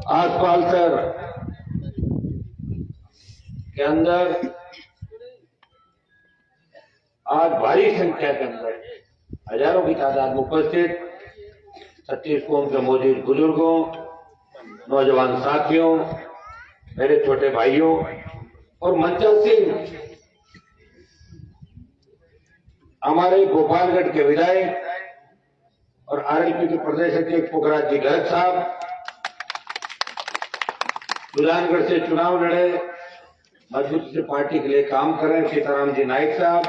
आसपाल शहर के अंदर आज भारी संख्या के अंदर हजारों की तादाद में उपस्थित छत्तीस कौम के मौजूद बुजुर्गों, नौजवान साथियों, मेरे छोटे भाइयों और मंचासीन हमारे गोपालगढ़ के विधायक और आरएलपी के प्रदेश अध्यक्ष पुखराज जी गर्ग साहब, सुजानगढ़ से चुनाव लड़े, मजबूती से पार्टी के लिए काम कर रहे हैं सीताराम जी नाइक साहब,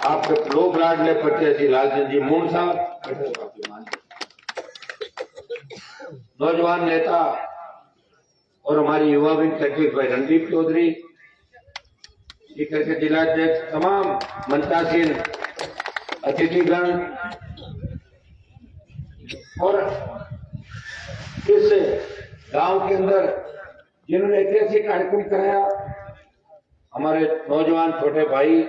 आपके लोग लाडले प्रत्याशी लालचंद जी मूण साहब, नौजवान नेता और हमारी युवा विंग सचिव भाई रणदीप चौधरी, सीकर के जिलाध्यक्ष, तमाम मंचासीन अतिथिगण और इस गांव के अंदर जिन्होंने ऐतिहासिक कार्यक्रम कराया, हमारे नौजवान छोटे भाई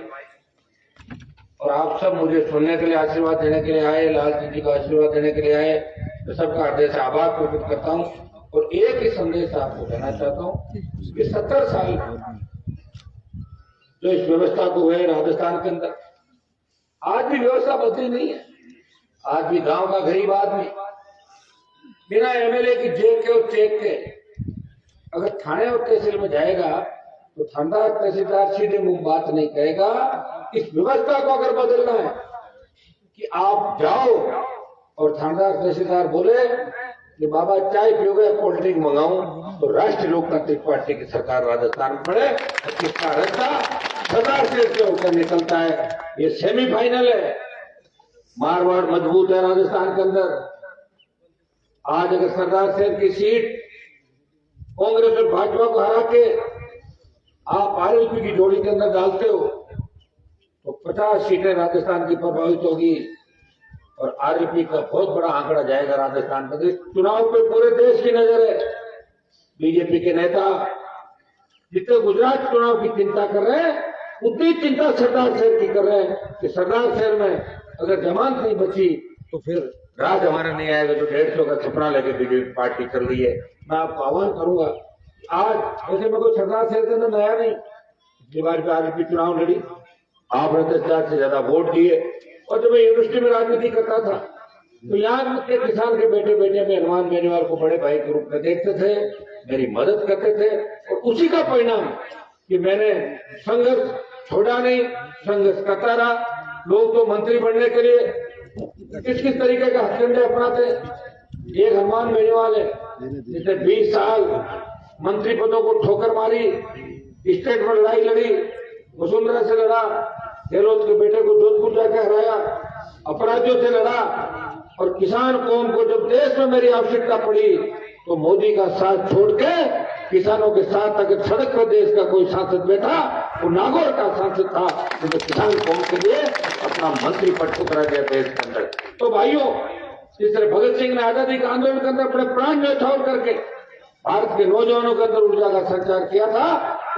और आप सब मुझे सुनने के लिए, आशीर्वाद देने के लिए आए, लालचंद जी का आशीर्वाद देने के लिए आए, तो सबका हृदय से आभार प्रकट करता हूं। और एक ही संदेश आपको देना चाहता हूं कि 70 साल जो इस व्यवस्था को हुए राजस्थान के अंदर, आज भी व्यवस्था बदली नहीं है। आज भी गांव का गरीब आदमी बिना एमएलए की जेब के और चेक के अगर थाने और तहसील में जाएगा तो थानेदार तहसीलदार सीधे मुंह बात नहीं कहेगा। इस व्यवस्था को अगर बदलना है कि आप जाओ और थानेदार तहसीलदार बोले कि बाबा चाय पियोगे कोल्ड ड्रिंक मंगाऊं, तो राष्ट्रीय लोकतांत्रिक पार्टी की सरकार राजस्थान में पड़े, इसका रास्ता सरदार शेर से होकर निकलता है। ये सेमीफाइनल है, मारवाड़ मजबूत है राजस्थान के अंदर। आज अगर सरदार शेर की सीट कांग्रेस और भाजपा को हरा के आप आरएलपी की जोड़ी के अंदर डालते हो तो 50 सीटें राजस्थान की प्रभावित होगी और आरएलपी का बहुत बड़ा आंकड़ा जाएगा राजस्थान में। चुनाव पे पूरे देश की नजर है। बीजेपी के नेता जितने गुजरात चुनाव की चिंता कर रहे हैं, उतनी चिंता सरदार शहर की कर रहे हैं कि सरदार शहर में अगर जमानत नहीं बची तो फिर राज हमारा नहीं आएगा, जो 150 का सपना लेके बीजेपी पार्टी कर रही है। मैं आपको आह्वान करूंगा, आज वैसे मैं कोई सरदार शहर के अंदर नया नहीं, पिछली बार भी आरएलपी चुनाव लड़ी, आपने 10,000 से ज्यादा वोट दिए। और जब मैं यूनिवर्सिटी में राजनीति करता था तो यहाँ के किसान के बेटे बेटे में हनुमान बेनीवाल को बड़े भाई के रूप में देखते थे, मेरी मदद करते थे, और उसी का परिणाम कि मैंने संघर्ष छोड़ा नहीं, संघर्ष करता रहा। लोग तो मंत्री बनने के लिए किस किस तरीके का हथकंडे अपनाते। एक हनुमान बेनीवाल है जिसने 20 साल मंत्री पदों को ठोकर मारी, स्टेट में लड़ाई लड़ी, वसुंधरा से लड़ा, गहलोत के बेटे को जोधपुर जाकर हराया, अपराधियों से लड़ा, और किसान कौम को जब देश में मेरी आवश्यकता पड़ी तो मोदी का साथ छोड़ के किसानों के साथ अगर सड़क पर देश का कोई सांसद बैठा वो नागौर का सांसद था, जो किसान कौम के लिए अपना मंत्री पद ठुकरा दिया देश के अंदर। तो भाइयों, जिस तरह भगत सिंह ने आजादी के आंदोलन के अंदर अपने प्राण न्यौछावर करके भारत के नौजवानों के अंदर ऊर्जा का संचार किया था,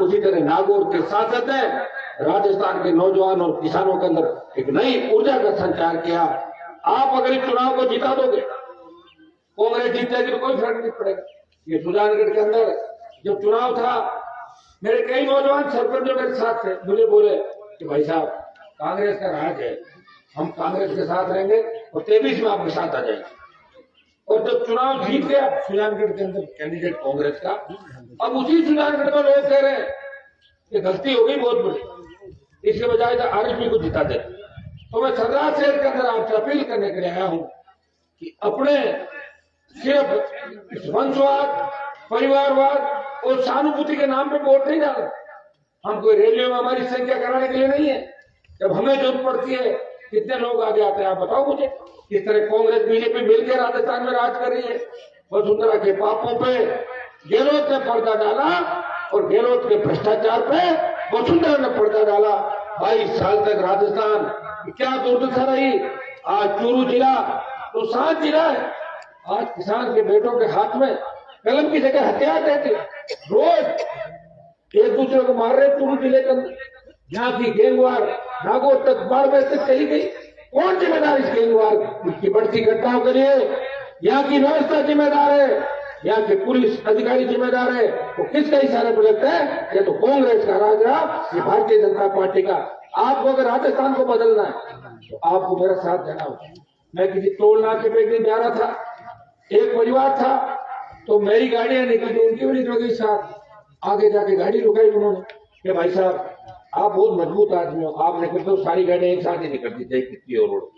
उसी तरह नागौर के सांसद ने राजस्थान के नौजवान और किसानों के अंदर एक नई ऊर्जा का संचार किया। आप अगर इस चुनाव को जिता दोगे, कांग्रेस जीतेगी तो कोई फर्क नहीं पड़ेगा। ये सुजानगढ़ के अंदर जब चुनाव था, मेरे कई नौजवान सरपंच जो मेरे साथ थे मुझे बोले कि भाई साहब कांग्रेस का राज है, हम कांग्रेस के साथ रहेंगे और 23 में आपके साथ आ जाएंगे। और जब चुनाव जीत गया सुजानगढ़ के अंदर कैंडिडेट कांग्रेस का, अब उसी सुजानगढ़ में लोग कह रहे हैं कि गलती हो गई बहुत बड़ी, इसके बजाय तो आरएलपी को जिता दे। तो मैं सरदार शहर के अंदर आपसे अपील करने के लिए आया हूं कि अपने सिर्फ वंशवाद, परिवारवाद और सहानुभूति के नाम पे वोट नहीं डालना। हम कोई रैलियों में हमारी संख्या कराने के लिए नहीं है। जब हमें जरूरत पड़ती है कितने लोग आगे आते हैं आप बताओ मुझे। किस तरह कांग्रेस बीजेपी मिलकर राजस्थान में राज कर रही है। वसुंधरा के पापों पे गहलोत ने पर्दा डाला और गहलोत के भ्रष्टाचार पे वसुंधरा ने पर्दा डाला। 22 साल तक राजस्थान क्या दुर्दशा रही। आज चूरू जिला तो 7 जिला है। आज किसान के बेटों के हाथ में कलम की जगह हथियार रहते, रोज एक दूसरे को मार रहे। चूरू जिले के अंदर यहाँ की गैंगवार नागौर तक बाढ़ तक चली गई। कौन जिम्मेदार इस गैंगवार की बढ़ती घटनाओं के लिए? यहाँ की व्यवस्था जिम्मेदार है। यहाँ के पुलिस अधिकारी जिम्मेदार है, तो किसका इशारे पर लगता है? ये तो कांग्रेस का राज रहा, ये भारतीय जनता पार्टी का। आपको अगर राजस्थान को बदलना है तो आपको मेरा साथ देना होगा। मैं किसी टोल नाके पे एक दिन जा रहा था, एक परिवार था, तो मेरी गाड़ियां निकली, उनकी भी निकल गई साथ। आगे जाके गाड़ी रुकाई उन्होंने कि भाई साहब आप बहुत मजबूत आदमी हो, आप निकलते हो सारी गाड़ियां एक साथ ही निकलती थे कितनी और रोड।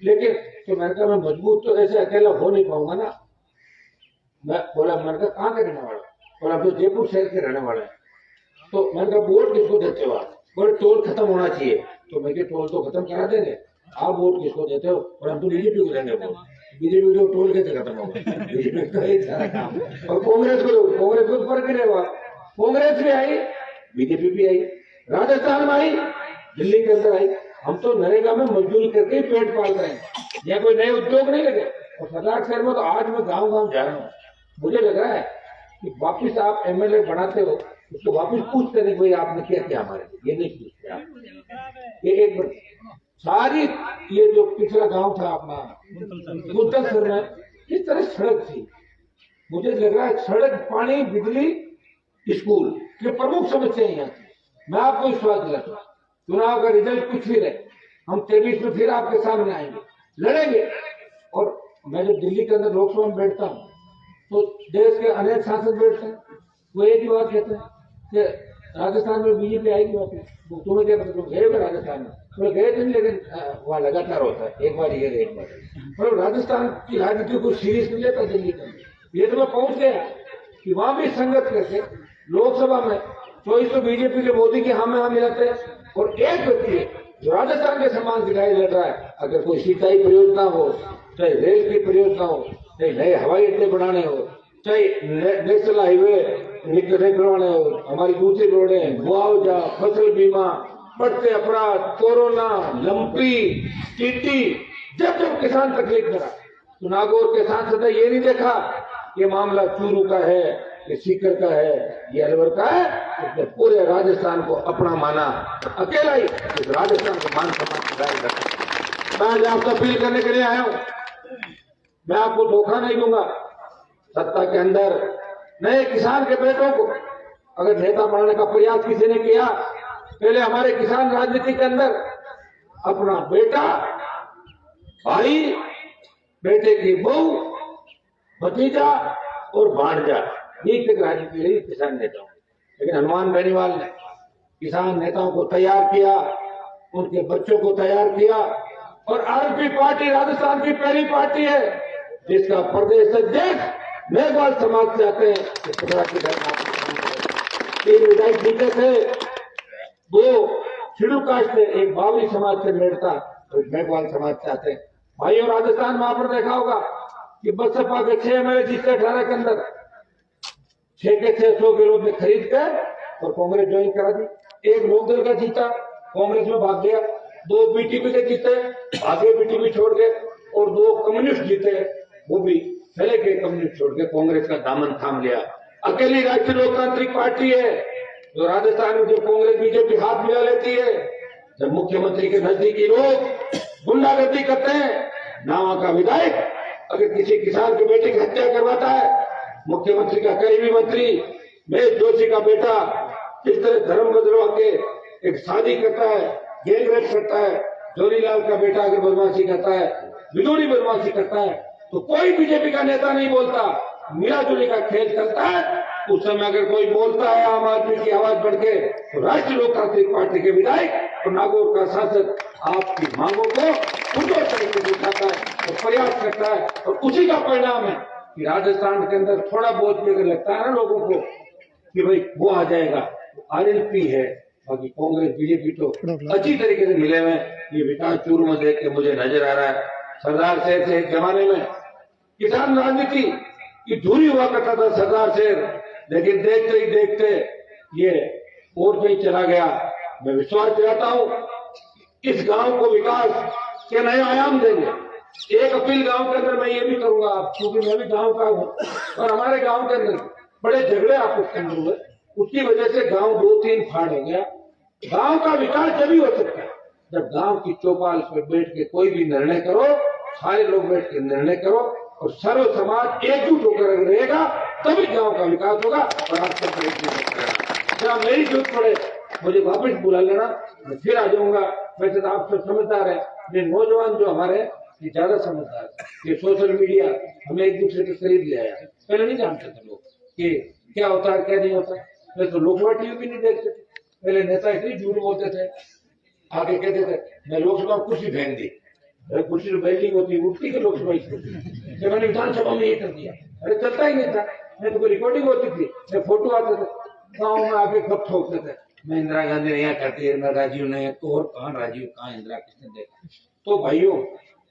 लेकिन तो मैंने कहा मैं मजबूत तो ऐसे अकेला हो नहीं पाऊंगा ना। मैं बोला, मैंने कहा कहाँ के रहने वाला? बोला तो जयपुर शहर के रहने वाला है। तो मैंने कहा वोट किसको देते हो आप? बोले टोल खत्म होना चाहिए। तो मैं टोल तो खत्म करा देंगे, आप वोट किसको देते हो? और हम तो बीजेपी को देंगे वोट। बीजेपी को टोल कैसे खत्म होगा? बीजेपी का ही सारा काम। और कांग्रेस को फर्क नहीं हुआ, कांग्रेस भी आई, बीजेपी भी आई, राजस्थान में आई, दिल्ली के अंदर आई। हम तो नरेगा में मजदूरी करके ही पेट पाल रहे हैं, यहाँ कोई नए उद्योग नहीं लगे। और सरदार शहर में तो आज मैं गांव जा रहा हूँ, मुझे लग रहा है कि वापिस आप एमएलए बनाते हो उसको वापिस पूछते नहीं भाई आपने क्या किया हमारे लिए, ये नहीं पूछते आप। ये एक सारी ये जो पिछला गांव था अपना मुद्दसर में, किस तरह सड़क थी, मुझे लग रहा है सड़क, पानी, बिजली, स्कूल, ये प्रमुख समस्या यहाँ थी। मैं आपको विश्वास दिलाता हूँ, चुनाव का रिजल्ट कुछ भी रहे, हम 23 में फिर आपके सामने आएंगे, लड़ेंगे। और मैं जब दिल्ली के अंदर लोकसभा में बैठता हूँ तो देश के अनेक सांसद बैठते हैं, वो एक ही बात कहते हैं कि राजस्थान में बीजेपी आएगी वापस। तुम्हें क्या पता, तुम गए हो राजस्थान में? तो गए थे, लेकिन वहाँ लगातार होता है, एक बार ये एक बार। मतलब राजस्थान की राजनीति को सीरियस नहीं लेता दिल्ली का। ये तो मैं पहुंच गया कि वहां भी संगत करके लोकसभा में 24 तो बीजेपी के मोदी के हम मिलाते हैं, और एक व्यक्ति जो राजस्थान के सम्मान दिखाई दे रहा है, अगर कोई सिंचाई परियोजना हो, चाहे रेल की परियोजना हो, चाहे नए हवाई अड्डे बनाने हो, चाहे नेशनल हाईवे निकलवाने हो, हमारी दूसरी रोडें, मुआवजा, फसल बीमा, बढ़ते अपराध, कोरोना, लंपी, टीटी, जब जब किसान तकलीफ में रहा, तो नागौर के सांसद ने ये नहीं देखा ये मामला चूरू का है, ये सीकर का है, ये अलवर का है। उसने पूरे राजस्थान को अपना माना, अकेला ही इस राजस्थान को मान सम्मान जारी रखा। मैं आज आपसे अपील करने के लिए आया हूं, मैं आपको धोखा नहीं दूंगा। सत्ता के अंदर नए किसान के बेटों को अगर नेता बनाने का प्रयास किसी ने किया, पहले हमारे किसान राजनीति के अंदर अपना बेटा, भाई, बेटे की बहू, भतीजा और भांजा, ये तक राजनीति रही किसान नेताओं। लेकिन हनुमान बेनीवाल ने किसान नेताओं को तैयार किया, उनके बच्चों को तैयार किया, और आरपी पार्टी राजस्थान की पहली पार्टी है जिसका प्रदेश अध्यक्ष मेघवाल समाज से आते हैं। इस प्रकार की घटना 3 विधायक जीते थे, 2 शेड्यूल कास्ट से, एक बावली समाज से मेड़ता, और मेघवाल समाज से आते हैं। भाइयों, राजस्थान में आपने देखा होगा कि बसपा के 6 एमएलए जीते 18 के अंदर, 6 के 600 के लोग ने खरीद कर और कांग्रेस ज्वाइन करा दी। एक लोकदल का जीता, कांग्रेस में भाग गया, 2 बीटीपी के जीते, भागे बीटीपी छोड़ के, और 2 कम्युनिस्ट जीते, वो भी पहले के कम्युनिस्ट छोड़ के कांग्रेस का दामन थाम लिया। अकेली राष्ट्रीय लोकतांत्रिक पार्टी है जो राजस्थान में जब कांग्रेस बीजेपी हाथ मिला लेती है, जब मुख्यमंत्री के नजदीकी लोग गुंडागर्दी करते हैं, नावा का विधायक अगर किसी किसान के बेटे की हत्या करवाता है, मुख्यमंत्री का करीबी मंत्री महेश जोशी का बेटा किस तरह धर्म बदलवा के एक शादी करता है, गैंग रेप करता है, जोरीलाल का बेटा अगर बदमाशी करता है, विदुरी बदमाशी करता है, तो कोई बीजेपी का नेता नहीं बोलता, मिलाजुली का खेल चलता है। उस समय अगर कोई बोलता है आम आदमी की आवाज बढ़ के, तो राष्ट्रीय लोकतांत्रिक पार्टी के विधायक और नागौर का सांसद आपकी मांगों को पुरजोर तरीके से उठाता है और प्रयास करता है, और उसी का परिणाम है कि राजस्थान के अंदर थोड़ा बहुत भी अगर लगता है ना लोगों को कि भाई वो आ जाएगा, आरएलपी है, बाकी कांग्रेस बीजेपी तो अच्छी तरीके से मिले हुए। ये विकास चूरू में देख के मुझे नजर आ रहा है, सरदार शहर से एक जमाने में किसान राजनीति की धूरी हुआ करता था सरदार शहर, लेकिन देखते ही देखते ये और कहीं चला गया। मैं विश्वास दिलाता हूं इस गांव को विकास के नए आयाम देंगे। एक अपील गांव के अंदर मैं ये भी करूंगा, आप क्योंकि मैं भी गांव का हूं, और हमारे गांव के अंदर बड़े झगड़े आपस के अंदर हुए, उसकी वजह से गांव 2-3 फाड़ हो गया। गांव का विकास जब ही हो सकता है जब गांव की चौपाल पर बैठ के कोई भी निर्णय करो, सारे लोग बैठ के निर्णय करो, और सर्व समाज एकजुट होकर रहेगा तभी गांव का विकास होगा। और आपको जब मेरी जरूरत पड़े मुझे वापस बुला लेना, मैं फिर आ जाऊंगा। वैसे तो आप सब समझदार है, ये नौजवान जो हमारे ये ज्यादा समझदार है। ये सोशल मीडिया हमें एक दूसरे के करीब ले आया। पहले नहीं जानते थे लोग कि क्या होता है क्या नहीं होता। पहले तो लोकसभा टीवी भी नहीं देखते थे। पहले नेता इतनी झूठ बोलते थे, आगे कहते थे मैं लोकसभा कुर्सी फेंक दी। अरे कुर्सी तो बिल्डिंग होती उठती है लोकसभा की। मैंने विधानसभा में ये कर दिया, अरे चलता ही नहीं था। नहीं तो कोई रिकॉर्डिंग होती थी, फोटो आते थे, गाँव में आके कब ठोकते थे मैं इंदिरा गांधी ने यहाँ करती है, मैं राजीव ने तो और कहाँ राजीव कहाँ इंदिरा किसने देखा। तो भाइयों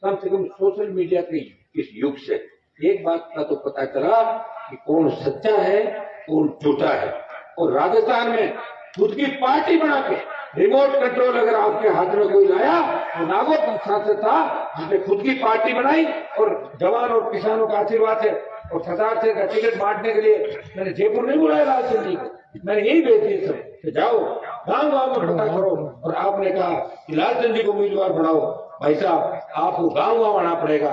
कम से कम सोशल मीडिया के इस युग से एक बात का तो पता चला कि कौन सच्चा है कौन झूठा है। और राजस्थान में खुद की पार्टी बना के रिमोट कंट्रोल अगर आपके हाथ में कोई लाया तो नागौर का सांसद था जिसने खुद की पार्टी बनाई और जवान और किसानों का आशीर्वाद है। और सरदार से का टिकट बांटने के लिए मैंने जयपुर नहीं बुलाया लालचंद जी को, मैंने यही भेज दिए सब कि जाओ गांव गांव में पता करो। और आपने कहा कि लालचंद जी को उम्मीदवार बनाओ। भाई साहब आपको गांव गांव आना पड़ेगा।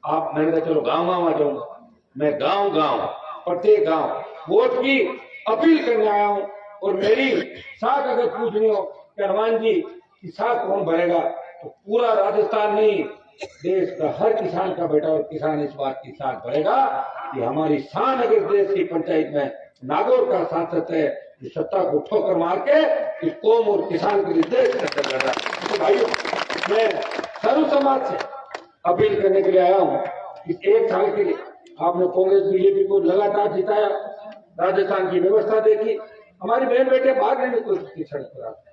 आप मैंने कहा चलो गांव गांव आ जाऊंगा। मैं गांव गांव प्रत्येक गांव वोट की अपील करने आया हूं। और मेरी साख अगर पूछनी हो कि हनुमान जी की साख कौन भरेगा तो पूरा राजस्थान नहीं देश का हर किसान का बेटा और किसान इस बात की साख भरेगा कि हमारी शान अगर देश की पंचायत में नागौर का सांसद है जो सत्ता को ठोकर मार के इस कौम और किसान के लिए देश का कर रहा है। तो भाइयों मैं सर्व समाज से अपील करने के लिए आया हूँ। इस एक साल के लिए आपने कांग्रेस बीजेपी को लगातार जिताया, राजस्थान की व्यवस्था देखी। हमारी बहन बेटे भाग नहीं निकलती सड़क पर आते।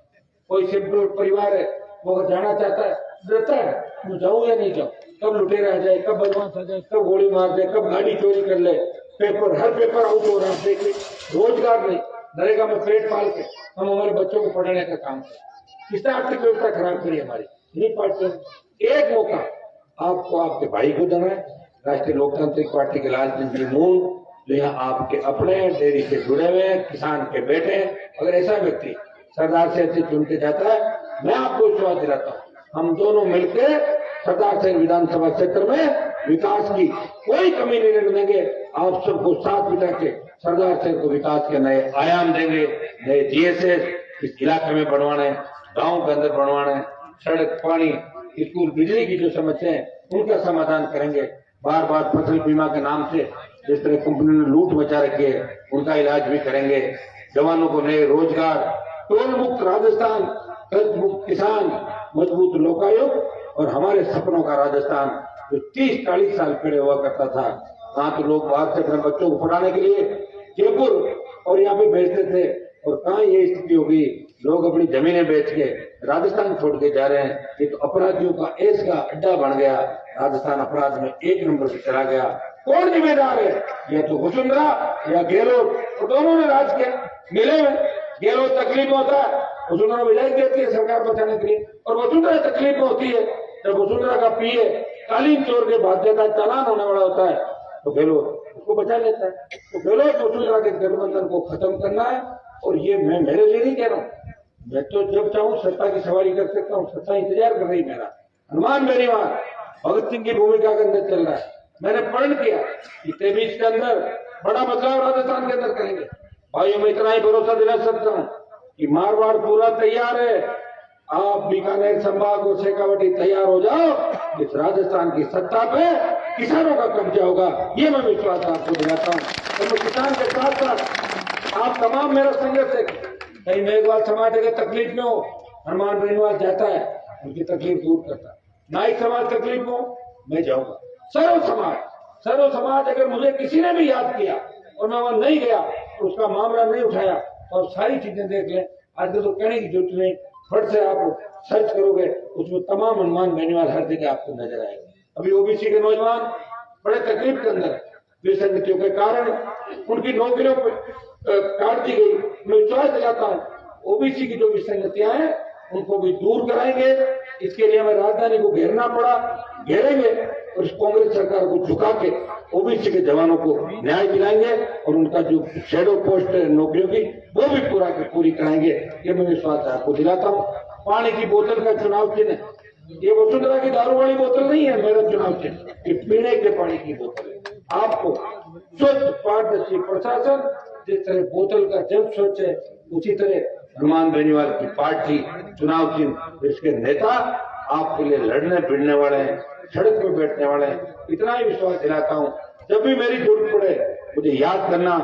कोई सिंपल परिवार है वो अगर जाना चाहता है रहता है मैं जाऊं या नहीं जाऊं, कब लुटेरा आ जाए, कब बदमाश आ जाए, कब गोली मार दे, कब गाड़ी चोरी कर ले। पेपर हर पेपर आउट हो रहा है। देखिए रोजगार नहीं, नरेगा में पेट पाल के हम हमारे बच्चों को पढ़ाने का काम करें। किसने आर्थिक व्यवस्था खराब करी हमारी नहीं पार्टी। एक मौका आपको आपके भाई को देना है, राष्ट्रीय लोकतांत्रिक पार्टी के लालचंद जी मून जो यहाँ आपके अपने डेयरी से जुड़े हुए हैं, किसान के बेटे हैं। अगर ऐसा व्यक्ति सरदार से अच्छे चुन के जाता है मैं आपको विश्वास दिलाता हूँ हम दोनों मिलकर सरदार से विधानसभा क्षेत्र में विकास की कोई कमी नहीं रहने देंगे। आप सबको साथ बिठा के सरदार से को विकास के नए आयाम देंगे। नए जीएसएस इस इलाके में बनवाने, गाँव के अंदर बनवाने, सड़क पानी स्कूल बिजली की जो समस्या है उनका समाधान करेंगे। बार बार फसल बीमा के नाम से जिस तरह कंपनी ने लूट मचा रखी है उनका इलाज भी करेंगे। जवानों को नए रोजगार, टोल मुक्त राजस्थान, कर्ज मुक्त किसान, मजबूत लोकायुक्त और हमारे सपनों का राजस्थान जो 30-40 साल पहले हुआ करता था। वहां तो लोग बाहर से अपने बच्चों को पढ़ाने के लिए जयपुर और यहाँ पे भेजते थे और कहाँ ये स्थिति होगी, लोग अपनी जमीनें बेच के राजस्थान छोड़ के जा रहे हैं। ये तो अपराधियों का ऐश का अड्डा बन गया। राजस्थान अपराध में 1 नंबर पे चला गया। कौन जिम्मेदार है? या तो वसुंधरा या गहलोत, तो दोनों ने राज किया मिले में। गहलोत तकलीफ में होता है, वसुंधरा विधायक देती है सरकार बचाने के लिए, और वसुंधरा तकलीफ में होती है जब वसुंधरा का पीए कालीन चोर के बाद देता चालान होने वाला होता है तो गहलोत उसको बचा लेता है। तो गहलोत वसुंधरा के गठबंधन को खत्म करना है। और ये मैं मेरे लिए नहीं कह रहा हूँ, मैं तो जब चाहूँ सत्ता की सवारी कर सकता हूँ। सत्ता इंतजार कर रही मेरा। हनुमान बेनीवाल भगत सिंह की भूमिका के अंदर चल रहा है। मैंने प्रण किया कि 23 के अंदर बड़ा बदलाव राजस्थान के अंदर करेंगे। भाइयों में इतना ही भरोसा दिला सकता हूँ कि मारवाड़ पूरा तैयार है। आप बीकानेर संभाग और शेखावटी तैयार हो जाओ। इस राजस्थान की सत्ता पे किसानों का कब्जा होगा, ये मैं विश्वास आपको दिलाता हूँ। तो मैं किसान के साथ साथ आप तमाम मेरा संघर्ष है। कहीं मेघवाल समाज अगर तकलीफ में हो, हनुमान बेनीवाल जाता है उनकी तकलीफ दूर करता है। नाइक समाज तकलीफ में हो, मैं जाऊंगा। सर्व समाज अगर मुझे किसी ने भी याद किया और मैं वहां नहीं गया तो उसका मामला नहीं उठाया तो आप सारी चीजें देख लें। आज तो कहने की जरूरत नहीं, फट से आप सर्च करोगे उसमें तमाम हनुमान बेनीवाल हर जगह आपको नजर आएगा। अभी ओबीसी के नौजवान बड़े तकलीफ के अंदर है। विसंगतियों के कारण उनकी नौकरियों काट दी गई। मैं विश्वास दिलाता हूँ ओबीसी की जो विसंगतियां हैं उनको भी दूर कराएंगे। इसके लिए हमें राजधानी को घेरना पड़ा, घेरेंगे और इस कांग्रेस सरकार को झुका के ओबीसी के जवानों को न्याय दिलाएंगे और उनका जो शेडो पोस्ट है नौकरियों की वो भी पूरी कराएंगे। ये मैं विश्वास आपको दिलाता हूँ। पानी की बोतल का चुनाव चिन्ह ये वसुंधरा की दारू वाली बोतल नहीं है मेरा चुनाव चिन्ह, ये पीने के पानी की बोतल है। आपको स्वच्छ पारदर्शी प्रशासन, जिस तरह बोतल का जल स्वच्छ है उसी तरह हनुमान बेनीवाल की पार्टी चुनाव चिन्ह, इसके नेता आपके लिए लड़ने भिड़ने वाले हैं, सड़क पर बैठने वाले हैं। इतना ही विश्वास दिलाता हूँ, जब भी मेरी जरूरत पड़े मुझे याद करना,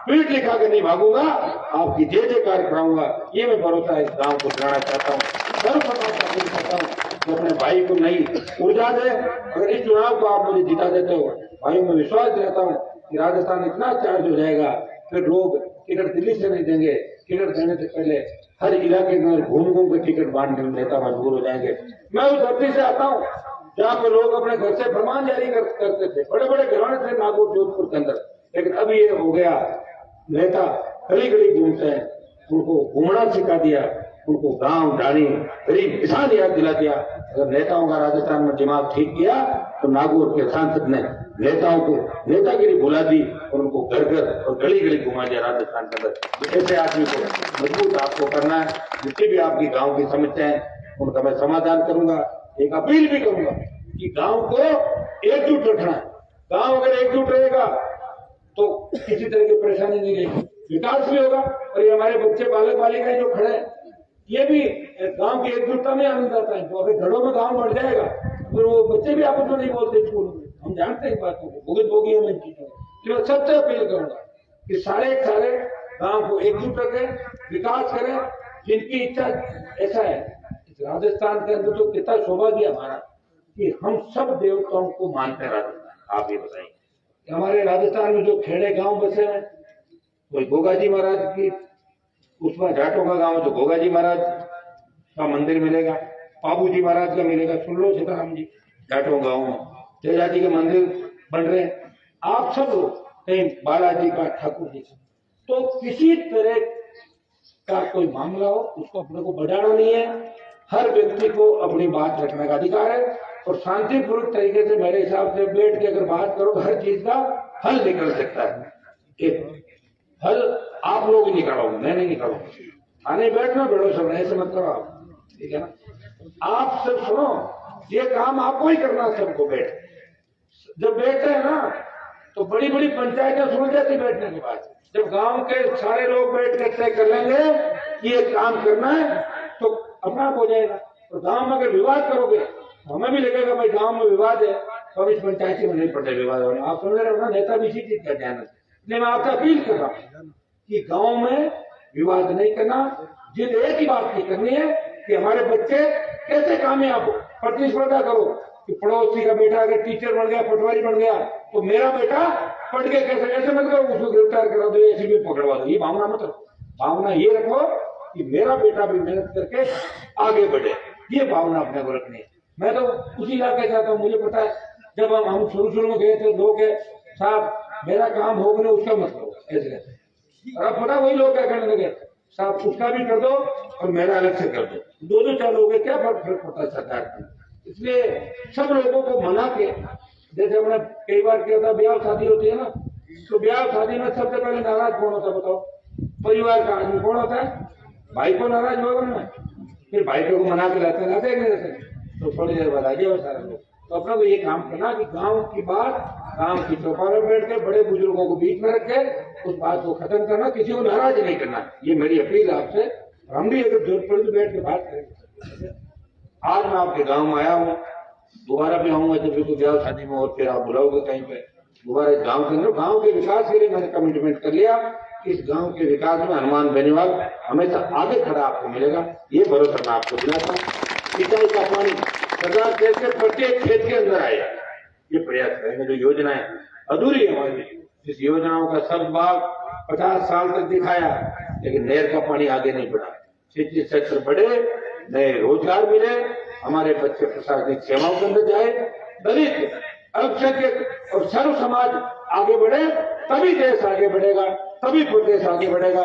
पीठ लिखा कर नहीं भागूंगा, आपकी जय जयकार कराऊंगा। ये मैं भरोसा इस गांव को दिलाना चाहता हूँ, सर्वप्रथम चाहता हूँ कि अपने भाई को नई ऊर्जा दे। अगर इस चुनाव को आप मुझे जिता देते हो भाई, मैं विश्वास दिलाता हूँ कि राजस्थान इतना चार्ज हो जाएगा, फिर लोग टिकट दिल्ली से नहीं देंगे, टिकट देने से पहले हर इलाके में घूम घूम के टिकट बांटने में नेता मजबूर हो जाएंगे। मैं उस धरती से आता हूँ जहाँ पे लोग अपने घर से फरमान जारी करते थे, बड़े बड़े घराने थे नागौर जोधपुर के अंदर, लेकिन अब ये हो गया नेता गली गली घूमते हैं, उनको घूमना सिखा दिया, उनको गांव डाली गरीब किसान याद दिला दिया। अगर नेताओं का राजस्थान में दिमाग ठीक किया तो नागौर के सांसद ने नेताओं को नेतागिरी भुला दी और उनको घर घर और गली गली घुमा दिया राजस्थान के अंदर। ऐसे आदमी को मजबूत आपको करना है। जितनी भी आपकी गांव की समस्याएं हैं उनका मैं समाधान करूंगा। एक अपील भी करूंगा कि गांव को एकजुट रखना है। गांव अगर एकजुट रहेगा तो किसी तरह की परेशानी नहीं रहेगी, विकास भी होगा। और ये हमारे बच्चे बालक बालिकाएं जो खड़े हैं, ये भी गांव की एकजुटता में आनंद आता है। तो अगर घरों में गांव बढ़ जाएगा फिर वो बच्चे भी आपस में नहीं बोलते स्कूल में, हम जानते हैं बात को, भुगत भोगी हम इन चीजों में। मैं सबसे अपील करूंगा कि सारे गांव को एकजुट रखें, विकास करें। जिनकी इच्छा ऐसा है, राजस्थान के अंदर तो कितना सौभाग्य हमारा कि हम सब देवताओं को मानते हैं राजस्थान। आप ये बताइए हमारे राजस्थान में जो खेड़े गांव बसे हैं, कोई गोगाजी महाराज की उसमें जाटों का गांव है तो गोगाजी महाराज का मंदिर मिलेगा, बाबूजी महाराज का मिलेगा, सुन लो सीताराम जी, जाटों गांव में तेजाजी के मंदिर बन रहे हैं। आप सब लोग कहीं बालाजी का, ठाकुर जी का, तो किसी तरह का कोई मामला हो उसको अपने को बढ़ाना नहीं है। हर व्यक्ति को अपनी बात रखने का अधिकार है और शांतिपूर्वक तरीके से मेरे हिसाब से बैठ के अगर बात करो तो हर चीज का हल निकल सकता है। एक हल आप लोग ही निकालोगे, मैं नहीं निकालूंगा। आने बैठना बैठो सब, ऐसे मत करो आप, ठीक है ना। आप सब सुनो, ये काम आपको ही करना है सबको। बैठ जब बैठते हैं ना तो बड़ी बड़ी पंचायतें सुन जाती बैठने के बाद। जब गांव के सारे लोग बैठ के तय कर लेंगे कि ये काम करना है तो अपना आप हो जाएगा। और गांव में अगर विवाद करोगे तो हमें भी लगेगा भाई गांव में विवाद है तो इस पंचायती में नहीं पड़े विवाद होने। आप समझ रहे हो ना, नेता भी इसी चीज का ध्यान रखते। इसलिए मैं आपसे अपील कर रहा हूँ कि गांव में विवाद नहीं करना। जिद एक ही बात की करनी है कि हमारे बच्चे कैसे कामयाब हो। प्रतिस्पर्धा करो कि पड़ोसी का बेटा अगर टीचर बन गया, पटवारी बन गया तो मेरा बेटा पढ़ के कैसे, ऐसे मत करो उसको गिरफ्तार करा दो, ऐसे भी पकड़वा दो। ये भावना मत रखो। भावना ये रखो कि मेरा बेटा भी मेहनत करके आगे बढ़े, ये भावना अपने को रखनी है। मैं तो उसी इलाके जाता हूँ, मुझे पता है जब हम शुरू में गए थे लोग साहब मेरा काम हो गया उसका मत करो, ऐसे और अब पता वही लोग क्या करने लगे, साहब उसका भी कर दो और मेरा अलग से कर दो। दो चालू हो गए, क्या फर्क पड़ता है सरकार का। इसलिए सब लोगों को मना के, जैसे हमने कई बार किया था, ब्याह शादी होती है ना, तो ब्याह शादी में सबसे पहले नाराज कौन होता है बताओ? परिवार का आदमी कौन होता है? भाई को नाराज होगा ना, फिर भाई को मना के लाते हैं तो थोड़ी देर बाद आ गए सारे लोग। तो अपना को ये काम करना कि गांव की बात गांव की चौपाल में बैठ के बड़े बुजुर्गों को बीच में रख के उस बात को खत्म करना, किसी को नाराज नहीं करना। ये मेरी अपील आपसे। हम भी अगर जरूरत पड़ी तो बैठ के बात करेंगे। आज मैं आपके गांव में आया हूँ, दोबारा भी आऊंगा जब भी कोई ब्याह शादी में और फिर आप बुलाओगे कहीं पे दोबारा। इस गांव के अंदर गांव के विकास के लिए मैंने कमिटमेंट कर लिया कि इस गांव के विकास में हनुमान बेनीवाल हमेशा आगे खड़ा आपको मिलेगा, ये भरोसा मैं आपको दिलाता हूँ। सिंचाई का पानी सरकार देश के प्रत्येक खेत के अंदर आएगा, ये प्रयास करेंगे। जो योजनाएं अधूरी है हमारी, इस योजनाओं का सब भाग 50 साल तक दिखाया, लेकिन नहर का पानी आगे नहीं बढ़ा। सिंचाई क्षेत्र बढ़े, नए रोजगार मिले, हमारे बच्चे प्रशासनिक सेवाओं के अंदर जाए, दलित अल्पसंख्यक और सर्व समाज आगे बढ़े, तभी देश आगे बढ़ेगा, तभी प्रदेश आगे बढ़ेगा।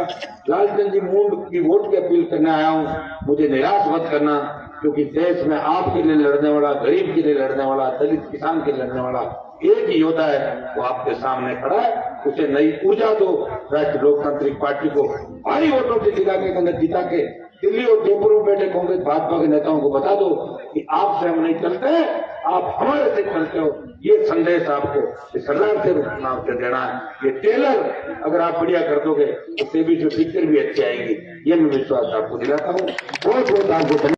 लालचंद जी मूंड की वोट की अपील करने आया हूँ, मुझे निराश मत करना, क्योंकि देश में आपके लिए लड़ने वाला, गरीब के लिए लड़ने वाला, दलित किसान के लिए लड़ने वाला एक ही योद्धा है, वो आपके सामने खड़ा है। उसे नई ऊर्जा दो। राष्ट्रीय लोकतांत्रिक पार्टी को भारी वोटों से इलाके के अंदर जिता के दिल्ली और जयपुर में बैठे कांग्रेस भाजपा के नेताओं को बता दो कि आपसे हम नहीं चलते, आप हमारे से चलते हो। ये संदेश आपको इस सरदार से नाम से देना है। ये टेलर अगर आप बढ़िया कर दोगे तो सेबी से पिक्चर भी अच्छी आएगी, ये मैं विश्वास आपको दिलाता हूँ। बहुत बहुत आपको